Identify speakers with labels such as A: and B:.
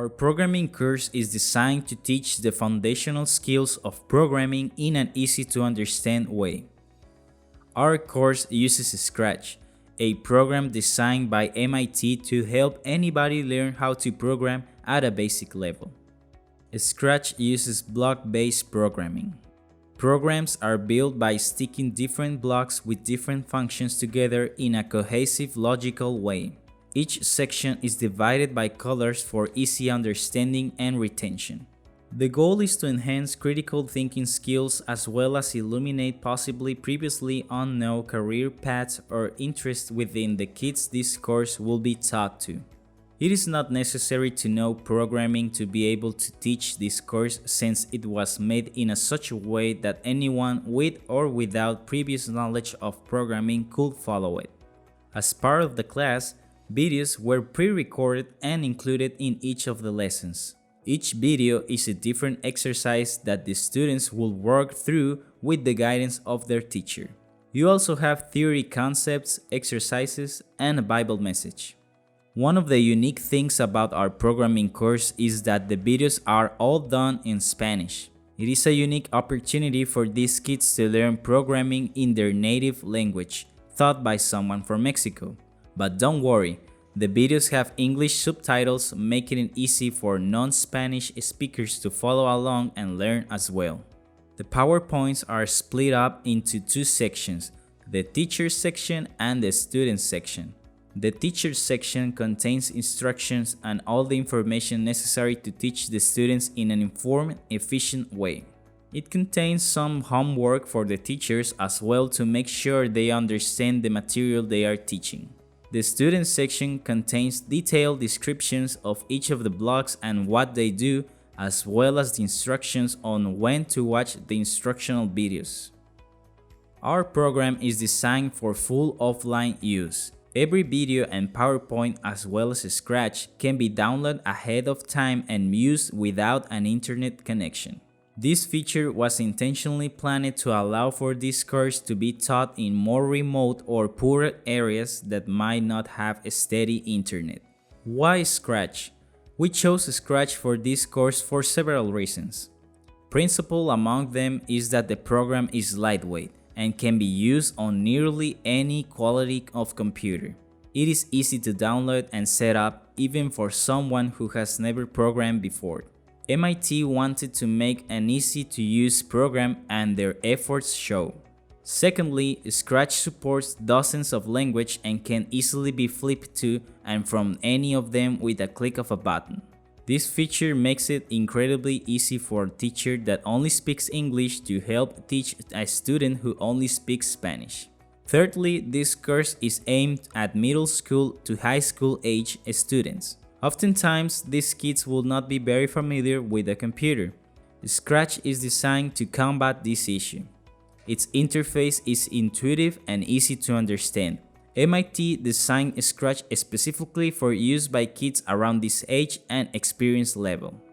A: Our programming course is designed to teach the foundational skills of programming in an easy to understand way. Our course uses Scratch, a program designed by MIT to help anybody learn how to program at a basic level. Scratch uses block-based programming. Programs are built by sticking different blocks with different functions together in a cohesive, logical way. Each section is divided by colors for easy understanding and retention. The goal is to enhance critical thinking skills as well as illuminate possibly previously unknown career paths or interests within the kids this course will be taught to. It is not necessary to know programming to be able to teach this course since it was made in such a way that anyone with or without previous knowledge of programming could follow it. As part of the class, videos were pre-recorded and included in each of the lessons. Each video is a different exercise that the students will work through with the guidance of their teacher. You also have theory concepts, exercises, and a Bible message. One of the unique things about our programming course is that the videos are all done in Spanish. It is a unique opportunity for these kids to learn programming in their native language, taught by someone from Mexico. But don't worry, the videos have English subtitles, making it easy for non-Spanish speakers to follow along and learn as well. The PowerPoints are split up into two sections, the teacher section and the student section. The teacher section contains instructions and all the information necessary to teach the students in an informed, efficient way. It contains some homework for the teachers as well to make sure they understand the material they are teaching. The student section contains detailed descriptions of each of the blocks and what they do, as well as the instructions on when to watch the instructional videos. Our program is designed for full offline use. Every video and PowerPoint as well as Scratch can be downloaded ahead of time and used without an internet connection. This feature was intentionally planned to allow for this course to be taught in more remote or poorer areas that might not have a steady internet. Why Scratch? We chose Scratch for this course for several reasons. Principal among them is that the program is lightweight and can be used on nearly any quality of computer. It is easy to download and set up even for someone who has never programmed before. MIT wanted to make an easy-to-use program and their efforts show. Secondly, Scratch supports dozens of languages and can easily be flipped to and from any of them with a click of a button. This feature makes it incredibly easy for a teacher that only speaks English to help teach a student who only speaks Spanish. Thirdly, this course is aimed at middle school to high school age students. Oftentimes, these kids will not be very familiar with a computer. Scratch is designed to combat this issue. Its interface is intuitive and easy to understand. MIT designed Scratch specifically for use by kids around this age and experience level.